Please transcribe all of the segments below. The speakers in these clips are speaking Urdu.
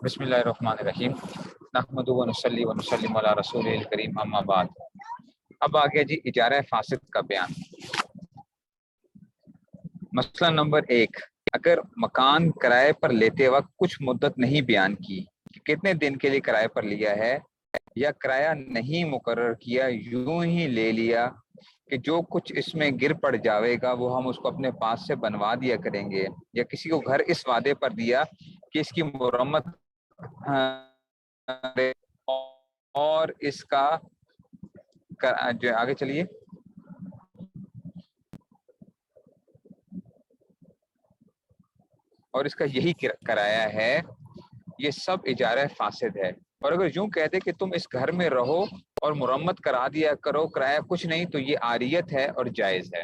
بسم اللہ الرحمن الرحیم نحمد و نصلی و نسلم علی رسول الکریم اما بعد۔ اب آگے جی اجارہ فاسد کا بیان۔ مسئلہ نمبر 1، اگر مکان کرائے پر لیتے وقت کچھ مدت نہیں بیان کی کہ کتنے دن کے لیے کرائے پر لیا ہے، یا کرایہ نہیں مقرر کیا، یوں ہی لے لیا کہ جو کچھ اس میں گر پڑ جاوے گا وہ ہم اس کو اپنے پاس سے بنوا دیا کریں گے، یا کسی کو گھر اس وعدے پر دیا کہ اس کی مرمت اور اس کا جو آگے چلیے اور اس کا یہی کرایہ ہے، یہ سب اجارہ فاسد ہے۔ اور اگر یوں کہتے کہ تم اس گھر میں رہو اور مرمت کرا دیا کرو، کرایہ کچھ نہیں، تو یہ عاریت ہے اور جائز ہے۔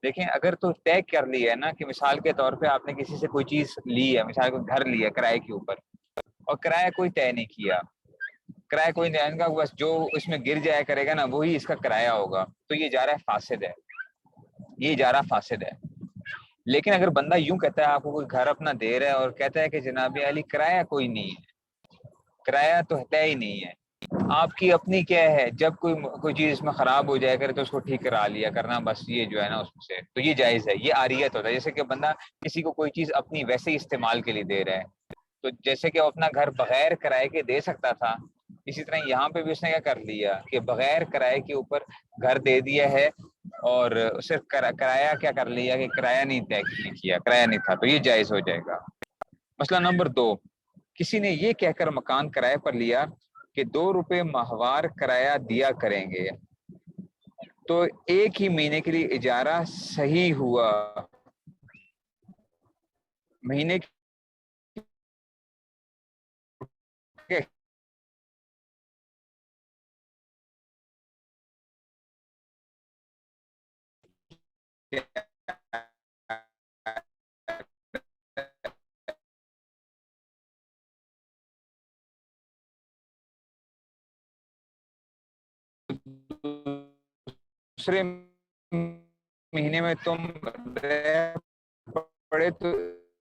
دیکھیں اگر تو طے کر لی ہے نا کہ مثال کے طور پہ آپ نے کسی سے کوئی چیز لی ہے، مثال کو گھر لیا کرائے کے اوپر، اور کرایہ کوئی طے نہیں کیا، کرایہ کوئی نہیں کا، بس جو اس میں گر جایا کرے گا نا وہی اس کا کرایہ ہوگا، تو یہ اجارہ فاسد ہے، یہ اجارہ فاسد ہے۔ لیکن اگر بندہ یوں کہتا ہے، آپ کو کوئی گھر اپنا دے رہا ہے اور کہتا ہے کہ جناب علی کرایہ کوئی نہیں ہے، کرایہ تو طے ہی نہیں ہے، آپ کی اپنی کیا ہے، جب کوئی چیز اس میں خراب ہو جائے کرے تو اس کو ٹھیک کرا لیا کرنا، بس یہ جو ہے نا اس سے تو یہ جائز ہے، یہ عاریت ہوتا ہے۔ جیسے کہ بندہ کسی کو کوئی چیز اپنی ویسے ہی استعمال کے لیے دے رہا ہے، تو جیسے کہ وہ اپنا گھر بغیر کرائے کے دے سکتا تھا، اسی طرح یہاں پہ بھی اس نے کیا کر لیا کہ بغیر کرائے کے اوپر گھر دے دیا ہے، اور صرف کرایہ کیا کر لیا کہ کرایہ نہیں طے کیا، کرایہ نہیں تھا، تو یہ جائز ہو جائے گا۔ مسئلہ نمبر 2، کسی نے یہ کہہ کر مکان کرائے پر لیا کہ 2 روپے ماہوار کرایہ دیا کریں گے، تو ایک ہی مہینے کے لیے اجارہ صحیح ہوا، مہینے کے دوسرے مہینے میں تم پڑے تو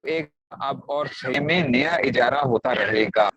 ایک اب اور صحیح میں نیا اجارہ ہوتا رہے گا۔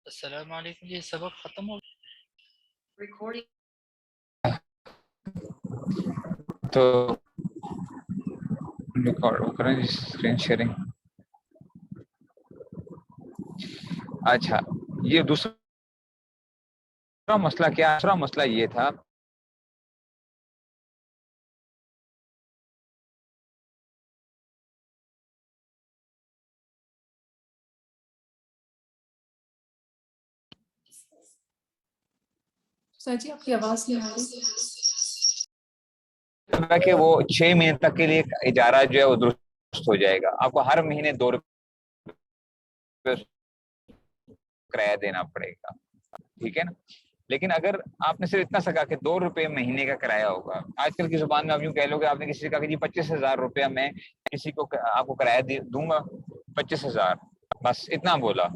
السلام علیکم، یہ سبق ختم ہو تو ریکارڈ کریں اسکرین شیئرنگ۔ اچھا، یہ دوسرا مسئلہ کیا؟ دوسرا مسئلہ یہ تھا سر جی آپ کی آواز نہیں آ رہی۔ کہ وہ 6 مہینے تک کے لیے اجارہ جو ہے وہ درست ہو جائے گا، آپ کو ہر مہینے 2 روپے کرایہ دینا پڑے گا، ٹھیک ہے نا۔ لیکن اگر آپ نے صرف اتنا سکا کہ 2 روپے مہینے کا کرایہ ہوگا، آج کل کی زبان میں آپ یوں کہہ لو کہ آپ نے کسی سے کہا کہ جی 25,000 روپیہ میں کسی کو آپ کو کرایہ دوں گا، 25,000 بس اتنا بولا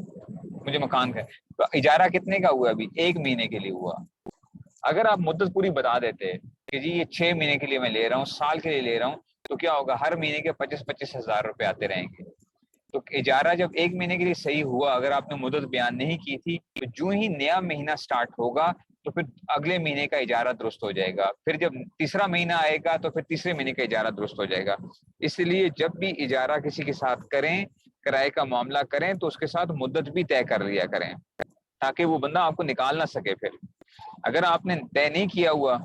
مجھے مکان کا، تو اجارہ کتنے کا ہوا؟ ابھی 1 مہینے کے لیے ہوا۔ اگر آپ مدت پوری بتا دیتے کہ جی یہ 6 مہینے کے لیے میں لے رہا ہوں، سال کے لیے لے رہا ہوں، تو کیا ہوگا؟ ہر مہینے کے 25,000 روپے آتے رہیں گے۔ تو اجارہ جب 1 مہینے کے لیے صحیح ہوا، اگر آپ نے مدت بیان نہیں کی تھی، تو جو ہی نیا مہینہ سٹارٹ ہوگا تو پھر اگلے مہینے کا اجارہ درست ہو جائے گا. پھر جب تیسرا مہینہ آئے گا تو پھر تیسرے مہینے کا اجارہ درست ہو جائے گا. اس لیے جب بھی اجارہ کسی کے ساتھ کریں, کرائے کا معاملہ کریں, تو اس کے ساتھ مدت بھی طے کر لیا کریں تاکہ وہ بندہ آپ کو نکال نہ سکے. پھر اگر آپ نے طے نہیں کیا ہوا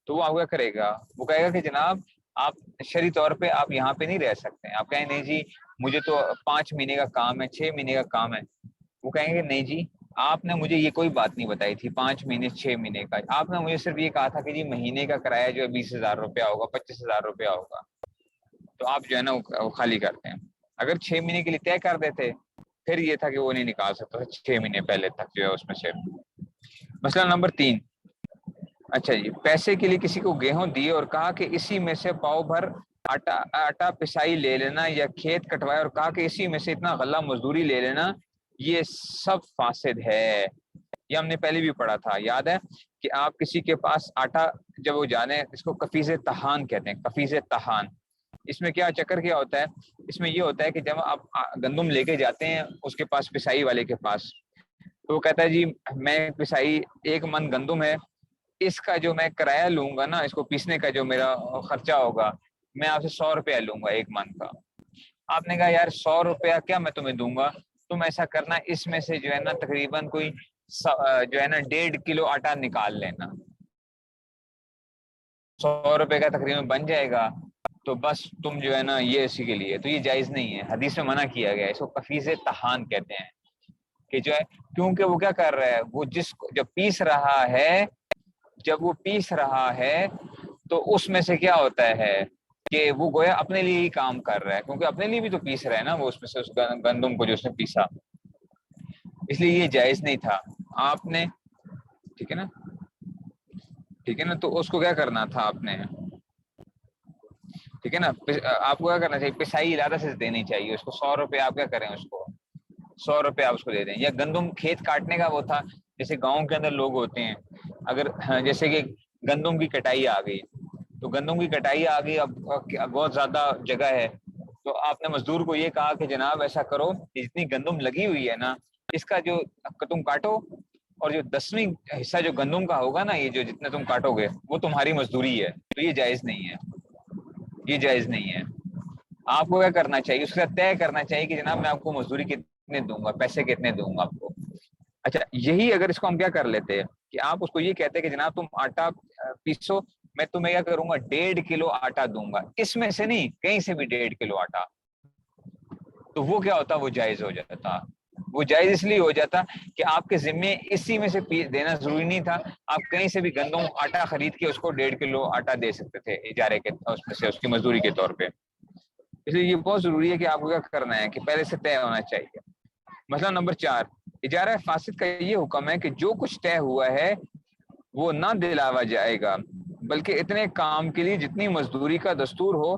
تو وہ آپ کیا کرے گا, وہ کہے گا کہ جناب آپ شرعی طور پہ آپ یہاں پہ نہیں رہ سکتے. آپ کہیں نہیں جی مجھے تو 5 مہینے کا کام ہے, 6 مہینے کا کام ہے. وہ کہیں گے نہیں جی آپ نے مجھے یہ کوئی بات نہیں بتائی تھی 5 مہینے 6 مہینے کا, آپ نے مجھے صرف یہ کہا تھا کہ جی مہینے کا کرایہ جو ہے 20,000 روپیہ ہوگا, 25,000 روپیہ ہوگا. تو آپ جو ہے نا وہ خالی کرتے ہیں. اگر 6 مہینے کے لیے طے کر دیتے پھر یہ تھا کہ وہ نہیں نکال سکتا 6 مہینے پہلے تک جو ہے اس میں سے. مسئلہ نمبر 3. اچھا جی, پیسے کے لیے کسی کو گیہوں دیے اور کہا کہ اسی میں سے پاؤ بھر آٹا پسائی لے لینا, یا کھیت کٹوائے اور کہا کہ اسی میں سے اتنا غلہ مزدوری لے لینا, یہ سب فاسد ہے. یہ ہم نے پہلے بھی پڑھا تھا, یاد ہے کہ آپ کسی کے پاس آٹا جب وہ جانے, اس کو کفیز تہان کہتے ہیں, کفیز تہان. اس میں کیا چکر کیا ہوتا ہے, اس میں یہ ہوتا ہے کہ جب آپ گندم لے کے جاتے ہیں اس کے پاس, پسائی والے کے پاس, تو وہ کہتا ہے جی میں پسائی 1 من گندم ہے, اس کا جو میں کرایہ لوں گا نا, اس کو پیسنے کا جو میرا خرچہ ہوگا, میں آپ سے 100 روپیہ لوں گا 1 من کا. آپ نے کہا یار 100 روپیہ کیا میں تمہیں دوں گا, تم ایسا کرنا اس میں سے جو ہے نا تقریباً کوئی جو ہے نا 1.5 کلو آٹا نکال لینا, 100 روپے کا تقریباً بن جائے گا, تو بس تم جو ہے نا یہ اسی کے لیے. تو یہ جائز نہیں ہے, حدیث میں منع کیا گیا ہے, اس کو کفیز تہان کہتے ہیں. کہ جو ہے کیونکہ وہ کیا کر رہا ہے, وہ جب پیس رہا ہے, جب وہ پیس رہا ہے تو اس میں سے کیا ہوتا ہے کہ وہ گویا اپنے لیے ہی کام کر رہا ہے, کیونکہ اپنے لیے بھی تو پیس رہا ہے نا وہ, اس میں سے اس گندم کو جو اس نے پیسا. اس لیے یہ جائز نہیں تھا آپ نے, ٹھیک ہے نا, ٹھیک ہے نا. تو اس کو کیا کرنا تھا آپ نے, ٹھیک ہے نا, آپ کو کیا کرنا چاہیے, پسائی ارادہ سے دینی چاہیے اس کو. 100 روپے آپ کیا کریں, اس کو 100 روپے آپ اس کو دے دیں. یا گندم کھیت کاٹنے کا وہ تھا, جیسے گاؤں کے اندر لوگ ہوتے ہیں, اگر جیسے کہ گندم کی کٹائی آ گئی, تو گندم کی کٹائی آ گئی, اب بہت زیادہ جگہ ہے, تو آپ نے مزدور کو یہ کہا کہ جناب ایسا کرو کہ جتنی گندم لگی ہوئی ہے نا, اس کا جو تم کاٹو, اور جو 10ویں حصہ جو گندم کا ہوگا نا, یہ جو جتنے تم کاٹو گے وہ تمہاری مزدوری ہے. تو یہ جائز نہیں ہے, یہ جائز نہیں ہے. آپ کو کیا کرنا چاہیے, اس کا طے کرنا چاہیے کہ جناب میں آپ کو مزدوری کتنے دوں گا, پیسے کتنے دوں گا آپ کو. اچھا, یہی اگر اس کو ہم کیا کر لیتے کہ آپ اس کو یہ کہتے کہ جناب تم آٹا پیسو, میں تمہیں کیا کروں گا 1.5 کلو آٹا دوں گا, اس میں سے نہیں کہیں سے بھی 1.5 کلو آٹا, تو وہ کیا ہوتا, وہ جائز ہو جاتا. وہ جائز اس لیے ہو جاتا کہ آپ کے ذمے اسی میں سے دینا ضروری نہیں تھا, آپ کہیں سے بھی گندم آٹا خرید کے اس کو 1.5 کلو آٹا دے سکتے تھے اجارے کے اس میں سے, اس کی مزدوری کے طور پہ. اس لیے یہ بہت ضروری ہے کہ آپ کو کیا کرنا ہے کہ پہلے سے طے ہونا چاہیے. مسئلہ نمبر 4, اجارہ فاسد کا یہ حکم ہے کہ جو کچھ طے ہوا ہے وہ نہ دلاوا جائے گا, بلکہ اتنے کام کے لیے جتنی مزدوری کا دستور ہو,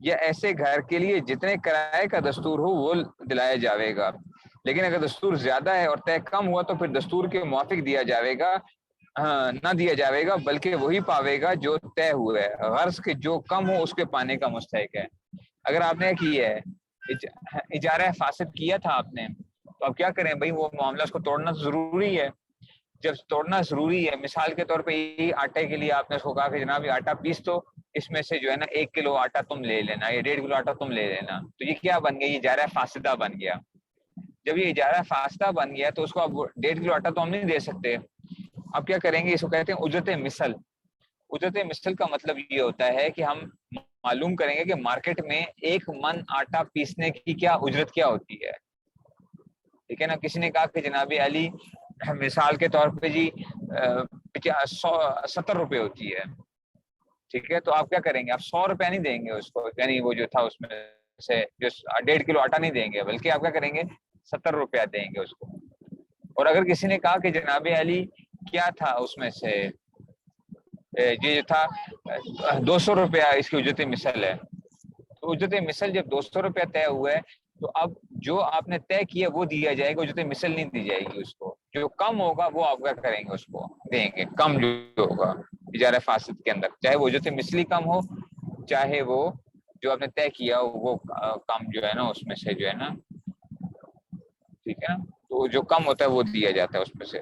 یا ایسے گھر کے لیے جتنے کرائے کا دستور ہو وہ دلایا جاوے گا. لیکن اگر دستور زیادہ ہے اور طے کم ہوا تو پھر دستور کے موافق دیا جاوے گا, نہ دیا جاوے گا, بلکہ وہی پاوے گا جو طے ہوا ہے, غرض کہ جو کم ہو اس کے پانے کا مستحق ہے. اگر آپ نے کیا ہے اجارہ فاسد کیا تھا آپ نے, تو اب کیا کریں بھائی, وہ معاملہ اس کو توڑنا ضروری ہے. جب توڑنا ضروری ہے, مثال کے طور پہ یہی آٹے کے لیے آپ نے اس کو کہا کہ جناب یہ آٹا پیس تو اس میں سے جو ہے نا 1 کلو آٹا تم لے لینا, یا 1.5 کلو آٹا تم لے لینا, تو یہ کیا بن گیا, یہ اجارہ فاسدہ بن گیا. جب یہ اجارہ فاسدہ بن گیا تو اس کو اب 1.5 کلو آٹا تو ہم نہیں دے سکتے. اب کیا کریں گے, اس کو کہتے ہیں اجرت مثل. اجرت مثل کا مطلب یہ ہوتا ہے کہ ہم معلوم کریں گے کہ مارکیٹ میں 1 من آٹا پیسنے کی کیا اجرت کیا ہوتی ہے. ٹھیک ہے نا, کسی نے کہا کہ جناب علی مثال کے طور پہ جی 70 روپے ہوتی ہے, ٹھیک ہے, تو آپ کیا کریں گے, آپ 100 روپے نہیں دیں گے اس کو, یعنی وہ جو تھا اس میں سے جو 1.5 کلو آٹا نہیں دیں گے, بلکہ آپ کیا کریں گے 70 روپیہ دیں گے اس کو. اور اگر کسی نے کہا کہ جناب علی کیا تھا اس میں سے یہ جو تھا 200 روپیہ اس کی اجرت مثل ہے, تو اجرت مثل جب 200 روپیہ طے ہوا ہے تو اب جو آپ نے طے کیا وہ دیا جائے گا, اجرت مثل نہیں دی جائے گی اس کو. جو کم ہوگا وہ آپ کیا کریں گے, اس کو دیں گے, کم جو ہوگا اجارہ فاسد کے اندر, چاہے وہ اجرت مثلی کم ہو, چاہے وہ جو آپ نے طے کیا وہ کم جو ہے نا اس میں سے جو ہے نا, ٹھیک ہے نا, تو جو کم ہوتا ہے وہ دیا جاتا ہے اس میں سے.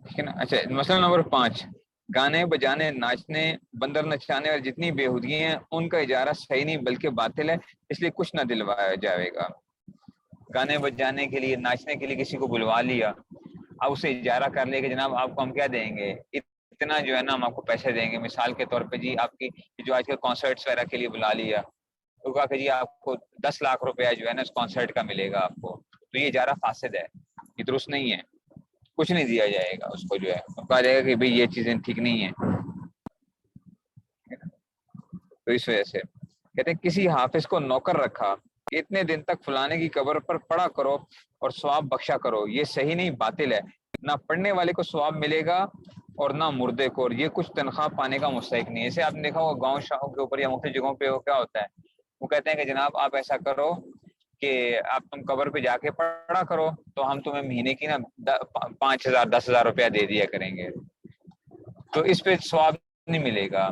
ٹھیک ہے نا. اچھا مسئلہ نمبر 5، گانے بجانے ناچنے بندر نچانے اور جتنی بےہودگی ہیں ان کا اجارہ صحیح نہیں بلکہ باطل ہے، اس لیے کچھ نہ دلوایا جائے گا. گانے بجانے کے لیے ناچنے کے لیے کسی کو بلوا لیا، اب اسے اجارہ کر لے کہ جناب آپ کو ہم کیا دیں گے، اتنا جو ہے نا ہم آپ کو پیسے دیں گے. مثال کے طور پہ جی آپ کی جو آج کل کانسرٹس وغیرہ کے لیے بلا لیا، تو کہا کہ جی آپ کو 10 لاکھ روپیہ جو ہے نا اس کانسرٹ کا ملے گا آپ کو، تو یہ اجارہ فاسد ہے، یہ درست نہیں ہے، کچھ نہیں دیا جائے گا اس کو. جو ہے کہا جائے گا کہ بھئی یہ چیزیں ٹھیک نہیں ہیں. تو اس وجہ سے کہتے ہیں کسی حافظ کو نوکر رکھا کہ اتنے دن تک فلانے کی قبر پر پڑھا کرو اور ثواب بخشا کرو، یہ صحیح نہیں، باطل ہے. نہ پڑھنے والے کو ثواب ملے گا اور نہ مردے کو، اور یہ کچھ تنخواہ پانے کا مستحق نہیں ہے. اسے آپ نے دیکھا ہوگا گاؤں شاہوں کے اوپر یا مختلف جگہوں پہ کیا ہوتا ہے، وہ کہتے ہیں کہ جناب آپ ایسا کرو کہ آپ تم قبر پہ جا کے پڑھا کرو تو ہم تمہیں مہینے کی نا 5,000 10,000 روپیہ دے دیا کریں گے. تو اس پہ ثواب نہیں ملے گا،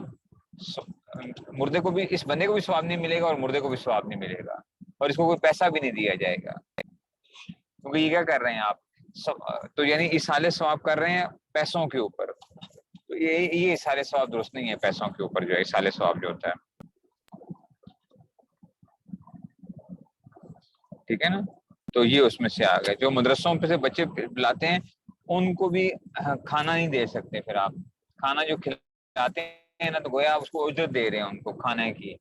مردے کو بھی، اس بندے کو بھی ثواب نہیں ملے گا اور مردے کو بھی ثواب نہیں ملے گا، اور اس کو کوئی پیسہ بھی نہیں دیا جائے گا. کیونکہ یہ کیا کر رہے ہیں آپ، تو یعنی اصالہ ثواب کر رہے ہیں پیسوں کے اوپر. تو یہ اصالہ ثواب درست نہیں ہے، پیسوں کے اوپر جو ہے اصالہ ثواب جو ہوتا ہے. ٹھیک ہے نا. تو یہ اس میں سے آ گئے. جو مدرسوں پہ سے بچے بلاتے ہیں ان کو بھی کھانا نہیں دے سکتے. پھر آپ کھانا جو کھلاتے ہیں نا تو گویا آپ اس کو اجرت دے رہے ہیں ان کو کھانے کی.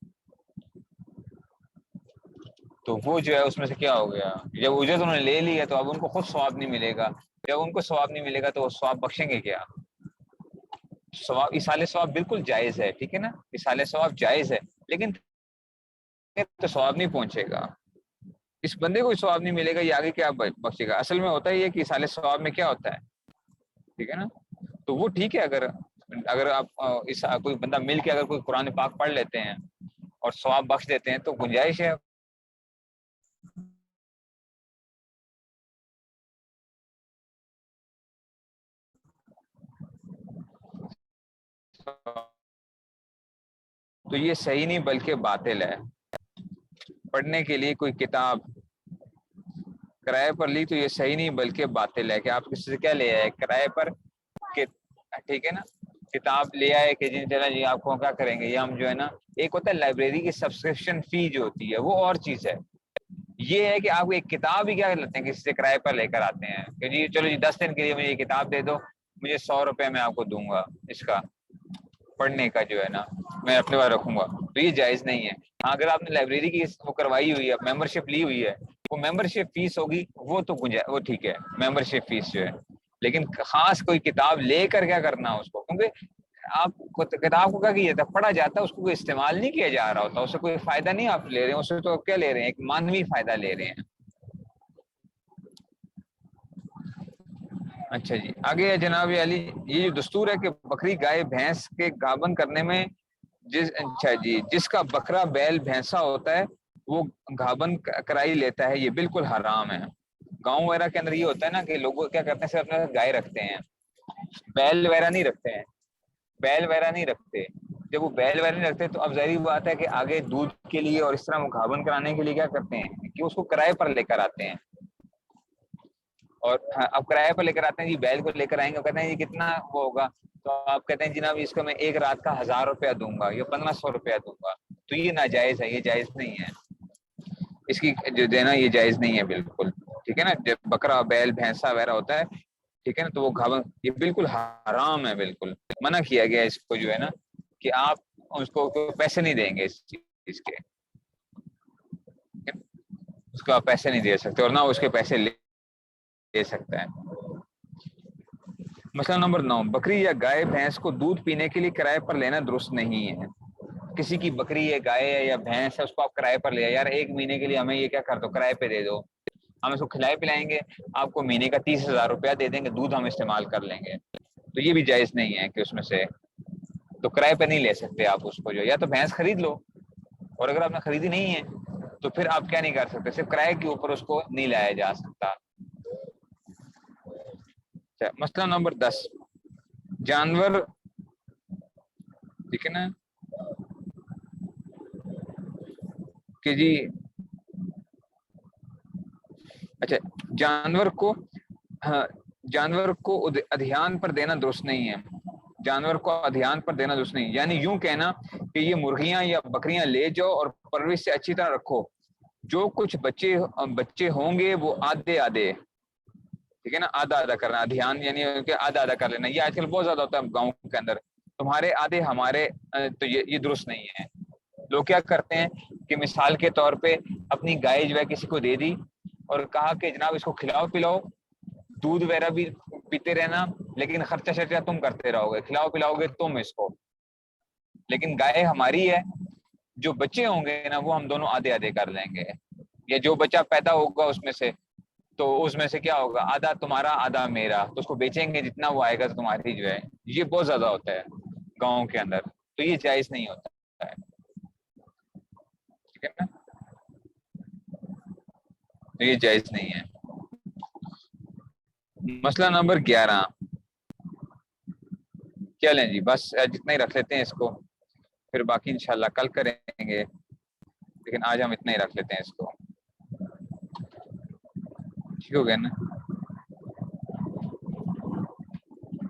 تو وہ جو ہے اس میں سے کیا ہو گیا، جب اجرت انہوں نے لے لی ہے تو اب ان کو خود ثواب نہیں ملے گا. جب ان کو ثواب نہیں ملے گا تو وہ ثواب بخشیں گے کیا؟ ثواب اصالہ ثواب بالکل جائز ہے، ٹھیک ہے نا، اصالہ ثواب جائز ہے، لیکن تو ثواب نہیں پہنچے گا، اس بندے کو ثواب نہیں ملے گا، یہ آگے کیا بخشے گا. اصل میں ہوتا ہے یہ کہ اصالہ ثواب میں کیا ہوتا ہے، ٹھیک ہے نا. تو وہ ٹھیک ہے، اگر آپ کوئی بندہ مل کے اگر کوئی قرآن پاک پڑھ لیتے ہیں اور ثواب بخش دیتے ہیں تو گنجائش ہے. تو یہ صحیح نہیں بلکہ باطل ہے. پڑھنے کے لیے کوئی کتاب کرائے پر لی تو یہ صحیح نہیں بلکہ باطل ہے. کہ آپ کسی سے کیا لے آئے کرائے پر، ٹھیک ہے نا، کتاب لے آئے کہ جی آپ کو کیا کریں گے، یہ ہم جو ہے نا، ایک ہوتا ہے لائبریری کی سبسکرپشن فی جو ہوتی ہے وہ اور چیز ہے. یہ ہے کہ آپ ایک کتاب ہی کیا لیتے ہیں کسی سے کرائے پر لے کر آتے ہیں کہ جی چلو جی 10 دن کے لیے مجھے یہ کتاب دے دو، مجھے 100 روپے میں آپ کو دوں گا اس کا پڑھنے کا جو ہے نا، میں اپنے پاس رکھوں گا. تو یہ جائز نہیں ہے. ہاں اگر آپ نے لائبریری کی وہ کروائی ہوئی ہے، ممبر شپ لی ہوئی ہے، وہ ممبر شپ فیس ہوگی، وہ تو وہ ٹھیک ہے ممبر شپ فیس جو ہے. لیکن خاص کوئی کتاب لے کر کیا کرنا اس کو، کیونکہ آپ کتاب کو کیا کیا جاتا ہے، پڑھا جاتا ہے، اس کو کوئی استعمال نہیں کیا جا رہا ہوتا، اس سے کوئی فائدہ نہیں آپ لے رہے ہیں، اس سے تو کیا لے رہے ہیں، ایک مانوی فائدہ لے رہے ہیں. اچھا جی آگے ہے جناب علی، یہ جو دستور ہے کہ بکری گائے بھینس کے گابن کرنے میں اچھا جی جس کا بکرا بیل بھینسا ہوتا ہے وہ گابن کرائی لیتا ہے، یہ بالکل حرام ہے. گاؤں وغیرہ کے اندر یہ ہوتا ہے نا کہ لوگ کیا کرتے ہیں، صرف اپنے گائے رکھتے ہیں، بیل وغیرہ نہیں رکھتے ہیں، بیل وغیرہ نہیں رکھتے. جب وہ بیل وغیرہ نہیں رکھتے تو اب ظاہری بات ہے کہ آگے دودھ کے لیے اور اس طرح وہ گھابن کرانے کے لیے کیا کرتے ہیں کہ اس کو کرائے پر لے کر آتے ہیں. اور اب کرایہ پر لے کر آتے ہیں جی، بیل کو لے کر آئیں گے، کہتے ہیں جی کتنا وہ ہوگا، تو آپ کہتے ہیں جناب اس کو میں ایک رات کا 1,000 روپیہ دوں گا یا 1,500 روپیہ دوں گا. تو یہ ناجائز ہے، یہ جائز نہیں ہے، اس کی جو دینا یہ جائز نہیں ہے بالکل. ٹھیک ہے نا، جب بکرا بیل بھینسا وغیرہ ہوتا ہے، ٹھیک ہے نا، تو وہ گھابن یہ بالکل حرام ہے، بالکل منع کیا گیا اس کو جو ہے نا کہ آپ اس کو پیسے نہیں دیں گے اس چیز کے، اس کو آپ پیسے نہیں دے سکتے اور نہ اس کے پیسے لے سکتا ہے. مسئلہ نمبر 9، بکری یا گائے بھینس کو دودھ پینے کے لیے کرائے پر لینا درست نہیں ہے. کسی کی بکری ہے، گائے ہے یا بھینس ہے، اس کو آپ کرائے پر لے یار 1 مہینے کے لیے ہمیں یہ کیا کر دو، کرائے پہ دے دو، ہم اس کو کھلائے پلائیں گے، آپ کو مہینے کا 30,000 روپیہ دے دیں گے، دودھ ہم استعمال کر لیں گے. تو یہ بھی جائز نہیں ہے کہ اس میں سے تو کرائے پہ نہیں لے سکتے آپ اس کو. جو یا تو بھینس خرید لو، اور اگر آپ نے خریدی نہیں ہے تو پھر آپ کیا نہیں کر سکتے، صرف کرائے کے اوپر اس کو نہیں لایا جا سکتا. مسئلہ نمبر 10، جانور، ٹھیک ہے نا، کہ جی اچھا جانور کو جانور کو ادھیان پر دینا درست نہیں ہے، جانور کو ادھیان پر دینا درست نہیں، یعنی یوں کہنا کہ یہ مرغیاں یا بکریاں لے جاؤ اور پرورش سے اچھی طرح رکھو، جو کچھ بچے ہوں گے وہ آدھے آدھے، ٹھیک ہے نا، آدھا آدھا کرنا، دھیان یعنی کہ آدھا آدھا کر لینا، یہ آج کل بہت زیادہ ہوتا ہے گاؤں کے اندر، تمہارے آدھے ہمارے، تو یہ درست نہیں ہے۔ لوگ کیا کرتے ہیں کہ مثال کے طور پہ اپنی گائے جو ہے کسی کو دے دی اور کہا کہ جناب اس کو کھلاؤ پلاؤ، دودھ وغیرہ بھی پیتے رہنا، لیکن خرچہ شرچہ تم کرتے رہو گے، کھلاؤ پلاؤ گے تم اس کو، لیکن گائے ہماری ہے، جو بچے ہوں گے نا وہ ہم دونوں آدھے آدھے کر لیں گے، یا جو بچہ پیدا ہوگا اس میں سے، تو اس میں سے کیا ہوگا، آدھا تمہارا آدھا میرا، تو اس کو بیچیں گے جتنا وہ آئے گا تو تمہاری جو ہے، یہ بہت زیادہ ہوتا ہے گاؤں کے اندر، تو یہ جائز نہیں ہوتا ہے، ٹھیک ہے نا، تو یہ جائز نہیں ہے۔ مسئلہ نمبر 11، چلیں جی بس جتنا ہی رکھ لیتے ہیں اس کو، پھر باقی انشاءاللہ کل کریں گے، لیکن آج ہم اتنا ہی رکھ لیتے ہیں اس کو، ٹھیک ہو گیا نا۔